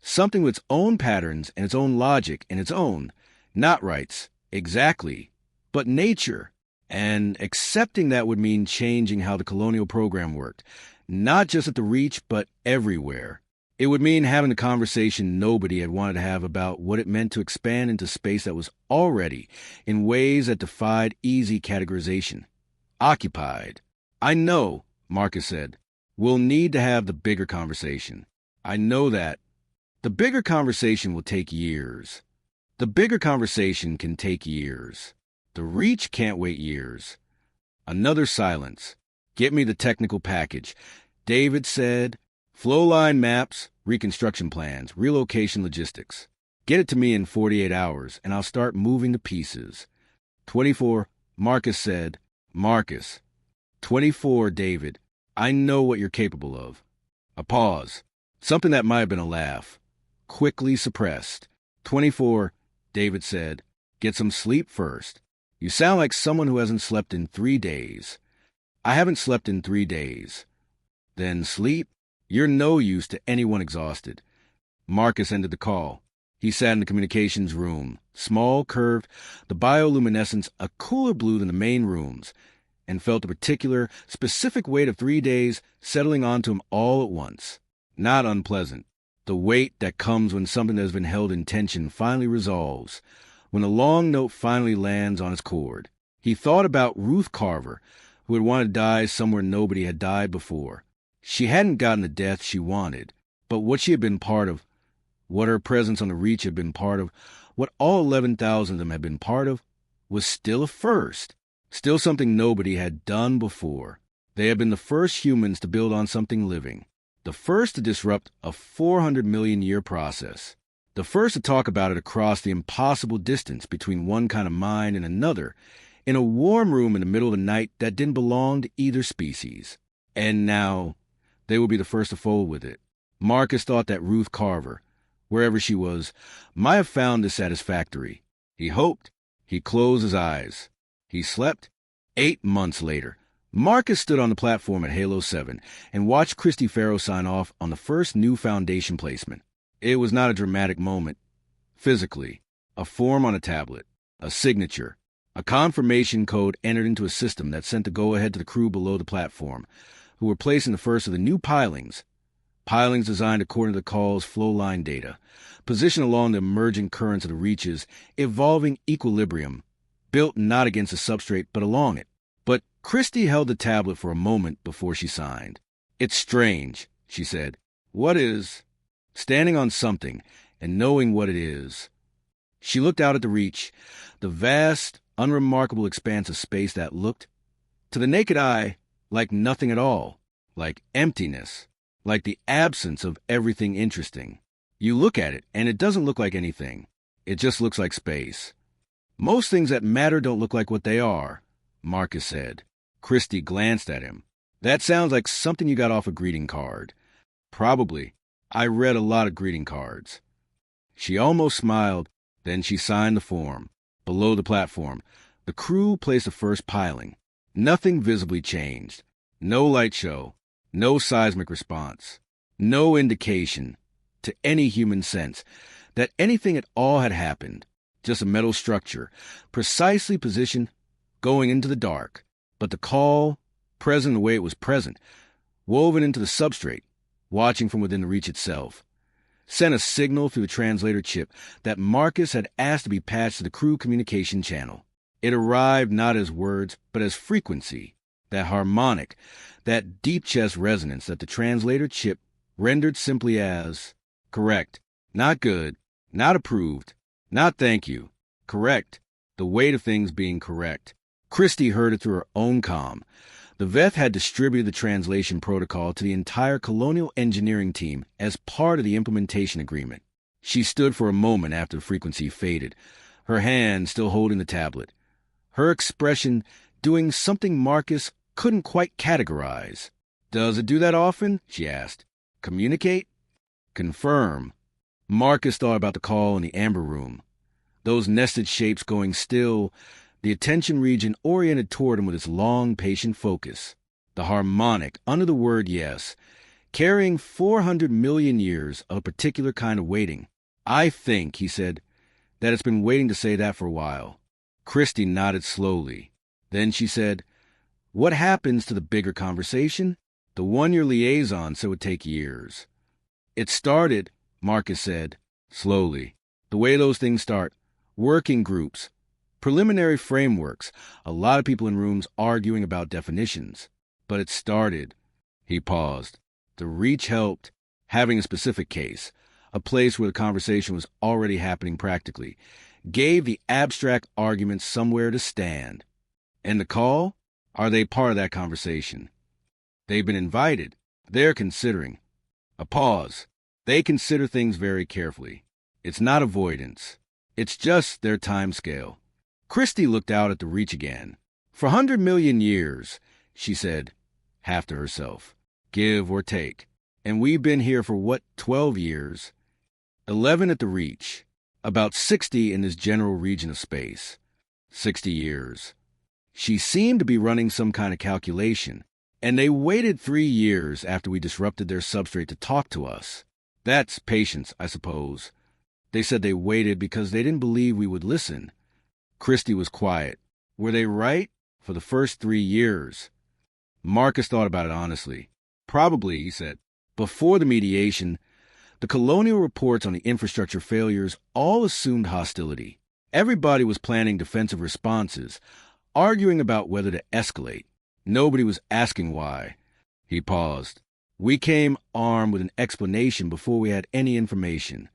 S1: Something with its own patterns and its own logic and its own, not rights, exactly, but nature. And accepting that would mean changing how the colonial program worked, not just at the Reach, but everywhere. It would mean having the conversation nobody had wanted to have about what it meant to expand into space that was already, in ways that defied easy categorization. Occupied. "I know," Marcus said. "We'll need to have the bigger conversation. I know that. The bigger conversation will take years. The bigger conversation can take years. The Reach can't wait years." Another silence. "Get me the technical package," David said. "Flow line maps, reconstruction plans, relocation logistics. Get it to me in 48 hours, and I'll start moving the pieces." 24, Marcus said. "Marcus." 24, David. "I know what you're capable of." A pause. Something that might have been a laugh. Quickly suppressed. 24, David said. "Get some sleep first. You sound like someone who hasn't slept in 3 days." "I haven't slept in 3 days." "Then sleep? You're no use to anyone exhausted." Marcus ended the call. He sat in the communications room, small, curved, the bioluminescence a cooler blue than the main rooms, and felt the particular, specific weight of 3 days settling onto him all at once. Not unpleasant. The weight that comes when something that has been held in tension finally resolves, when a long note finally lands on its chord. He thought about Ruth Carver, who had wanted to die somewhere nobody had died before. She hadn't gotten the death she wanted, but what she had been part of, what her presence on the Reach had been part of, what all 11,000 of them had been part of, was still a first, still something nobody had done before. They had been the first humans to build on something living, the first to disrupt a 400 million year process, the first to talk about it across the impossible distance between one kind of mind and another, in a warm room in the middle of the night that didn't belong to either species. And now, they would be the first to fold with it. Marcus thought that Ruth Carver, wherever she was, might have found this satisfactory. He hoped. He closed his eyes. He slept. 8 months later, Marcus stood on the platform at Halo 7 and watched Christy Farrow sign off on the first new foundation placement. It was not a dramatic moment. Physically, a form on a tablet, a signature, a confirmation code entered into a system that sent the go-ahead to the crew below the platform, who were placing the first of the new pilings designed according to the call's flow line data, positioned along the emerging currents of the Reach's evolving equilibrium, built not against the substrate but along it. But Christy held the tablet for a moment before she signed. "It's strange," she said. "What is?" Standing on something and knowing what it is. She looked out at the Reach, the vast, unremarkable expanse of space that looked, to the naked eye, like nothing at all, like emptiness, like the absence of everything interesting. You look at it, and it doesn't look like anything. It just looks like space. "Most things that matter don't look like what they are," Marcus said. Christy glanced at him. "That sounds like something you got off a greeting card." "Probably. I read a lot of greeting cards." She almost smiled, then she signed the form. Below the platform, the crew placed the first piling. Nothing visibly changed. No light show. No seismic response. No indication, to any human sense, that anything at all had happened. Just a metal structure, precisely positioned, going into the dark. But the call, present the way it was present, woven into the substrate, watching from within the Reach itself, sent a signal through the translator chip that Marcus had asked to be patched to the crew communication channel. It arrived not as words, but as frequency, that harmonic, that deep chest resonance that the translator chip rendered simply as correct, not good, not approved, not thank you, correct, the weight of things being correct. Christy heard it through her own comm. The Veth had distributed the translation protocol to the entire colonial engineering team as part of the implementation agreement. She stood for a moment after the frequency faded, her hand still holding the tablet, her expression doing something Marcus couldn't quite categorize. "Does it do that often?" she asked. "Communicate?" "Confirm." Marcus thought about the call in the amber room. Those nested shapes going still, the attention region oriented toward him with its long, patient focus. The harmonic, under the word yes, carrying 400 million years of a particular kind of waiting. "I think," he said, "that it's been waiting to say that for a while." Christy nodded slowly. Then she said, "What happens to the bigger conversation?" "The one your liaison said would take years." "It started," Marcus said, slowly, "the way those things start. Working groups, preliminary frameworks, a lot of people in rooms arguing about definitions. But it started." He paused. The Reach helped, having a specific case, a place where the conversation was already happening practically, gave the abstract arguments somewhere to stand. And the call? Are they part of that conversation? They've been invited. They're considering. A pause. They consider things very carefully. It's not avoidance. It's just their time scale. Christy looked out at the Reach again. "For 100 million years," she said, half to herself, "give or take. And we've been here for, 12 years? 11 at the Reach. About 60 in this general region of space. 60 years. She seemed to be running some kind of calculation. And they waited 3 years after we disrupted their substrate to talk to us. That's patience, I suppose. They said they waited because they didn't believe we would listen." Christy was quiet. "Were they right? For the first 3 years?" Marcus thought about it honestly. "Probably," he said. "Before the mediation, The colonial reports on the infrastructure failures all assumed hostility. Everybody was planning defensive responses, arguing about whether to escalate. Nobody was asking why. He paused. We came armed with an explanation before we had any information.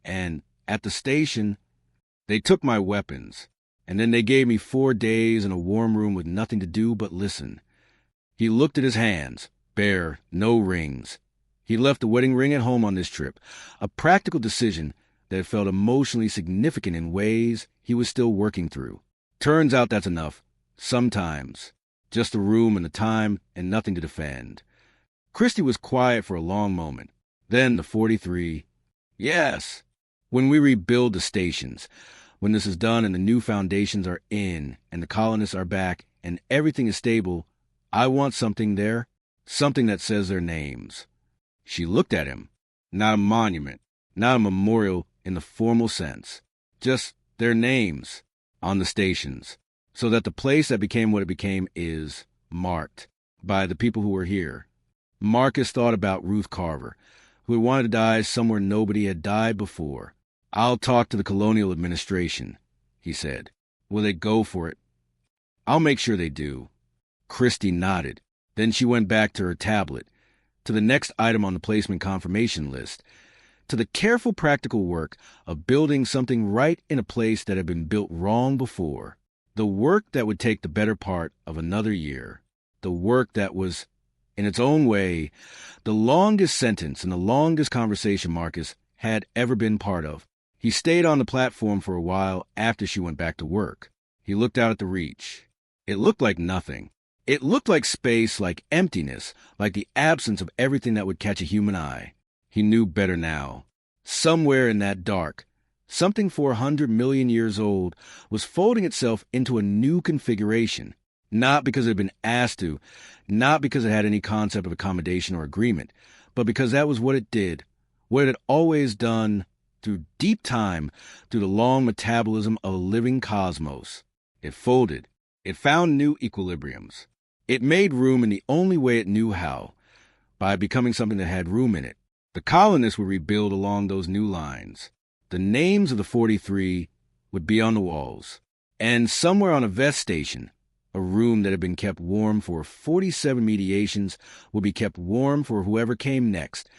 S1: And at the station, they took my weapons. And then they gave me 4 days in a warm room with nothing to do but listen. He looked at his hands, bare, no rings. He left the wedding ring at home on this trip, a practical decision that felt emotionally significant in ways he was still working through. Turns out that's enough. Sometimes. Just the room and the time and nothing to defend. Christy was quiet for a long moment. Then the 43. Yes. When we rebuild the stations, when this is done and the new foundations are in and the colonists are back and everything is stable, I want something there, something that says their names. She looked at him. Not a monument, not a memorial in the formal sense, just their names on the stations, so that the place that became what it became is marked by the people who were here. Marcus thought about Ruth Carver, who had wanted to die somewhere nobody had died before. I'll talk to the colonial administration, he said. Will they go for it? I'll make sure they do. Christy nodded. Then she went back to her tablet, to the next item on the placement confirmation list, to the careful practical work of building something right in a place that had been built wrong before. The work that would take the better part of another year. The work that was, in its own way, the longest sentence and the longest conversation Marcus had ever been part of. He stayed on the platform for a while after she went back to work. He looked out at the reach. It looked like nothing. It looked like space, like emptiness, like the absence of everything that would catch a human eye. He knew better now. Somewhere in that dark, something 400 million years old was folding itself into a new configuration, not because it had been asked to, not because it had any concept of accommodation or agreement, but because that was what it did, what it had always done through deep time, through the long metabolism of a living cosmos. It folded. It found new equilibriums. It made room in the only way it knew how, by becoming something that had room in it. The colonists would rebuild along those new lines. The names of the 43 would be on the walls. And somewhere on a Veth station, a room that had been kept warm for 47 mediations would be kept warm for whoever came next.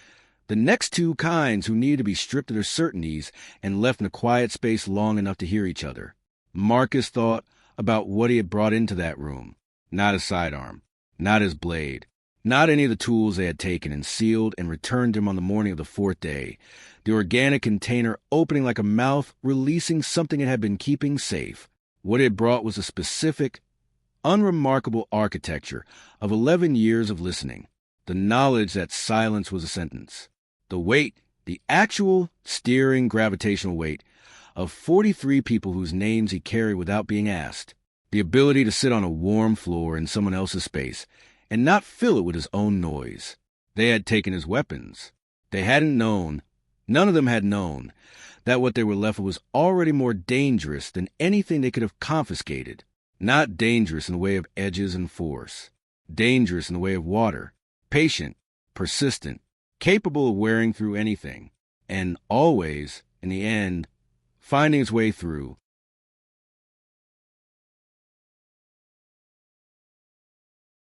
S1: The next two kinds who needed to be stripped of their certainties and left in a quiet space long enough to hear each other. Marcus thought about what he had brought into that room. Not his sidearm, not his blade, not any of the tools they had taken and sealed and returned him on the morning of the 4th day. The organic container opening like a mouth, releasing something it had been keeping safe. What it brought was a specific, unremarkable architecture of 11 years of listening. The knowledge that silence was a sentence. The weight, the actual steering gravitational weight of 43 people whose names he carried without being asked. The ability to sit on a warm floor in someone else's space and not fill it with his own noise. They had taken his weapons. They hadn't known, none of them had known, that what they were left with was already more dangerous than anything they could have confiscated. Not dangerous in the way of edges and force. Dangerous in the way of water. Patient, persistent, capable of wearing through anything. And always, in the end, finding its way through.